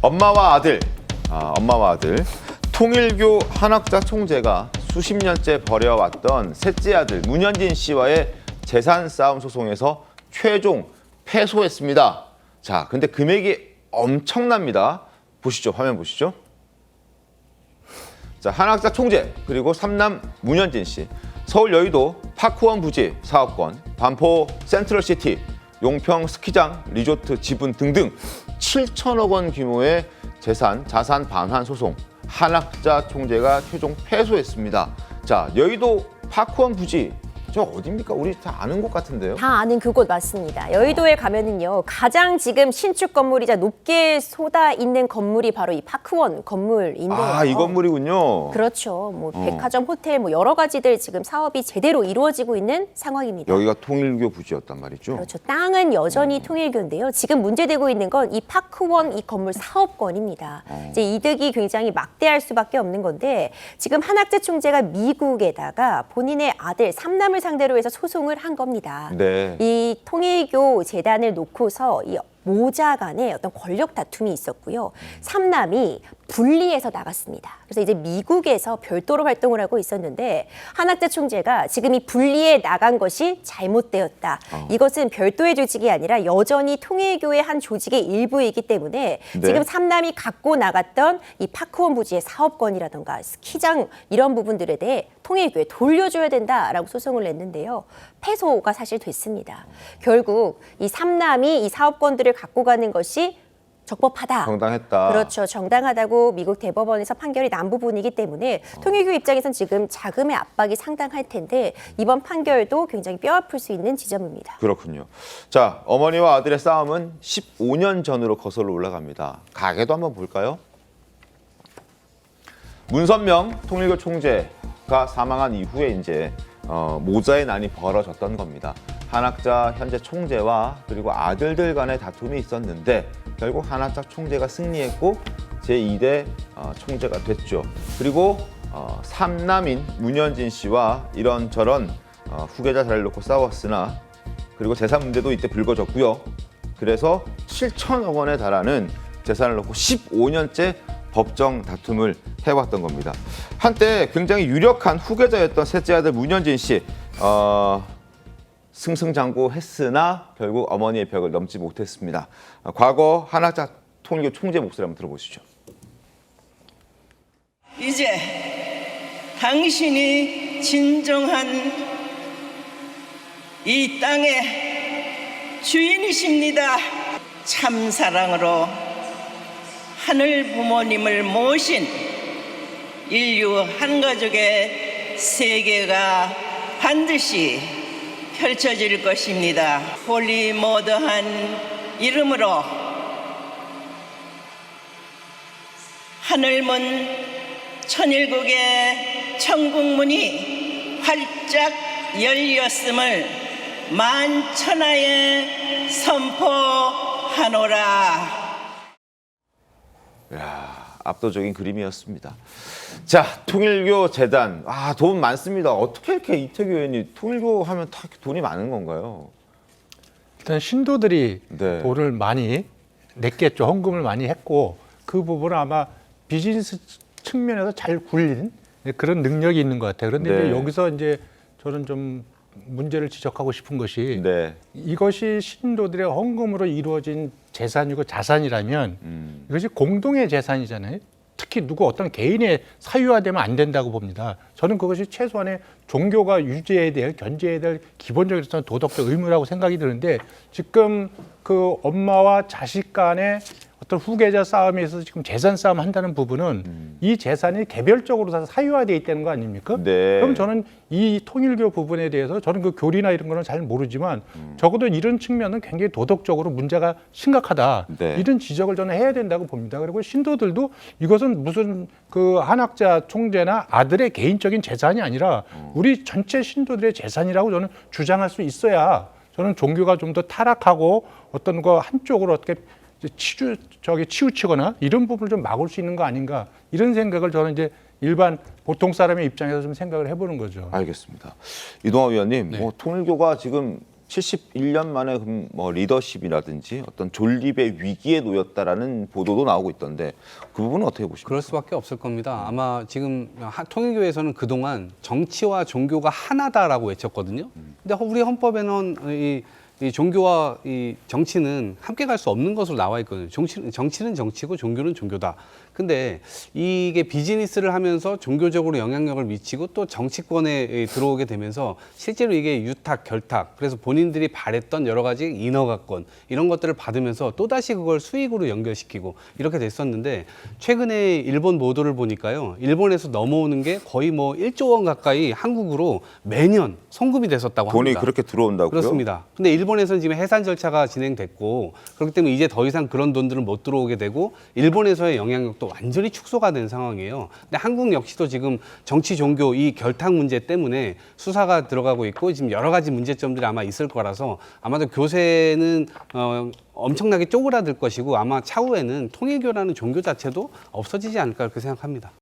엄마와 아들, 통일교 한학자 총재가 수십 년째 벌여왔던 셋째 아들 문현진 씨와의 재산 싸움 소송에서 최종 패소했습니다. 자, 근데 금액이 엄청납니다. 보시죠, 화면 보시죠. 자, 한학자 총재 그리고 삼남 문현진 씨, 서울 여의도 파크원 부지 사업권, 반포 센트럴시티, 용평 스키장, 리조트 지분 등등 7천억 원 규모의 자산 반환 소송, 한학자 총재가 최종 패소했습니다. 자, 여의도 파크원 부지, 저 어디입니까? 우리 다 아는 곳 같은데요? 다 아는 그곳 맞습니다. 여의도에 가면은요, 가장 지금 신축 건물이자 높게 쏟아 있는 건물이 바로 이 파크원 건물인데요. 아, 이 건물이군요. 그렇죠. 뭐 백화점, 호텔, 뭐 여러 가지들 지금 사업이 제대로 이루어지고 있는 상황입니다. 여기가 통일교 부지였단 말이죠. 그렇죠. 땅은 여전히 통일교인데요. 지금 문제되고 있는 건 이 파크원 이 건물 사업권입니다. 이제 이득이 굉장히 막대할 수밖에 없는 건데, 지금 한학자 총재가 미국에다가 본인의 아들 삼남을 상대로 해서 소송을 한 겁니다. 네. 이 통일교 재단을 놓고서 이 모자 간에 어떤 권력 다툼이 있었고요. 삼남이 분리해서 나갔습니다. 그래서 이제 미국에서 별도로 활동을 하고 있었는데, 한학자 총재가 지금 이 분리해 나간 것이 잘못되었다. 이것은 별도의 조직이 아니라 여전히 통일교의 한 조직의 일부이기 때문에 네. 지금 삼남이 갖고 나갔던 이 파크원 부지의 사업권이라던가 스키장 이런 부분들에 대해 통일교에 돌려줘야 된다라고 소송을 냈는데요. 패소가 사실 됐습니다. 결국 이 삼남이 이 사업권들을 갖고 가는 것이 적법하다. 정당했다. 그렇죠. 정당하다고 미국 대법원에서 판결이 난 부분이기 때문에 통일교 입장에선 지금 자금의 압박이 상당할 텐데, 이번 판결도 굉장히 뼈아플 수 있는 지점입니다. 그렇군요. 자, 어머니와 아들의 싸움은 15년 전으로 거슬러 올라갑니다. 가게도 한번 볼까요? 문선명 통일교 총재가 사망한 이후에 이제 모자의 난이 벌어졌던 겁니다. 한학자 현재 총재와 그리고 아들들 간의 다툼이 있었는데, 결국 한학자 총재가 승리했고 제2대 총재가 됐죠. 그리고 삼남인 문현진 씨와 이런저런 후계자 자리를 놓고 싸웠으나, 그리고 재산 문제도 이때 불거졌고요. 그래서 7천억 원에 달하는 재산을 놓고 15년째 법정 다툼을 해왔던 겁니다. 한때 굉장히 유력한 후계자였던 셋째 아들 문현진 씨, 승승장구했으나 결국 어머니의 벽을 넘지 못했습니다. 과거 한학자 통일교 총재 목소리 한번 들어보시죠. 이제 당신이 진정한 이 땅의 주인이십니다. 참 사랑으로 하늘 부모님을 모신 인류 한 가족의 세계가 반드시 펼쳐질 것입니다. 홀리모드한 이름으로 하늘문 천일국의 천국문이 활짝 열렸음을 만천하에 선포하노라. 이야, 압도적인 그림이었습니다. 자, 통일교 재단, 돈 많습니다. 어떻게 이렇게 이태규 의원이 통일교 하면 다 돈이 많은 건가요? 일단 신도들이 네. 돈을 많이 냈겠죠. 헌금을 많이 했고, 그 부분은 아마 비즈니스 측면에서 잘 굴린 그런 능력이 있는 것 같아요. 그런데 네. 이제 여기서 이제 저는 좀 문제를 지적하고 싶은 것이, 네. 이것이 신도들의 헌금으로 이루어진 재산이고 자산이라면 이것이 공동의 재산이잖아요. 특히 누구 어떤 개인의 사유화되면 안 된다고 봅니다. 저는 그것이 최소한의 종교가 유지해야 될, 견제해야 될 기본적인 도덕적 의무라고 생각이 드는데, 지금 그 엄마와 자식 간의 어떤 후계자 싸움에 있어서 지금 재산 싸움 한다는 부분은 이 재산이 개별적으로 다 사유화되어 있다는 거 아닙니까? 네. 그럼 저는 이 통일교 부분에 대해서, 저는 그 교리나 이런 거는 잘 모르지만 적어도 이런 측면은 굉장히 도덕적으로 문제가 심각하다. 네. 이런 지적을 저는 해야 된다고 봅니다. 그리고 신도들도 이것은 무슨 그 한학자 총재나 아들의 개인적인 재산이 아니라 우리 전체 신도들의 재산이라고 저는 주장할 수 있어야, 저는 종교가 좀 더 타락하고 어떤 거 한쪽으로 어떻게 치우치거나 이런 부분을 좀 막을 수 있는 거 아닌가, 이런 생각을 저는 이제 일반 보통 사람의 입장에서 좀 생각을 해보는 거죠. 알겠습니다. 이동화 위원님, 네. 통일교가 지금 71년 만에 뭐 리더십이라든지 어떤 존립의 위기에 놓였다라는 보도도 나오고 있던데 그 부분은 어떻게 보십니까? 그럴 수밖에 없을 겁니다. 아마 지금 통일교에서는 그동안 정치와 종교가 하나다라고 외쳤거든요. 근데 우리 헌법에는 이 종교와 이 정치는 함께 갈 수 없는 것으로 나와 있거든요. 정치는 정치고 종교는 종교다. 근데 이게 비즈니스를 하면서 종교적으로 영향력을 미치고 또 정치권에 들어오게 되면서 실제로 이게 유탁, 결탁, 그래서 본인들이 바랬던 여러 가지 인허가권 이런 것들을 받으면서 또다시 그걸 수익으로 연결시키고 이렇게 됐었는데 최근에 일본 보도를 보니까요. 일본에서 넘어오는 게 거의 뭐 1조 원 가까이 한국으로 매년 송금이 됐었다고 돈이 합니다. 그렇게 들어온다고요? 그렇습니다. 근데 일본에서는 지금 해산 절차가 진행됐고 그렇기 때문에 이제 더 이상 그런 돈들은 못 들어오게 되고 일본에서의 영향력도 완전히 축소가 된 상황이에요. 근데 한국 역시도 지금 정치, 종교 이 결탁 문제 때문에 수사가 들어가고 있고 지금 여러 가지 문제점들이 아마 있을 거라서 아마도 교세는 엄청나게 쪼그라들 것이고 아마 차후에는 통일교라는 종교 자체도 없어지지 않을까 그렇게 생각합니다.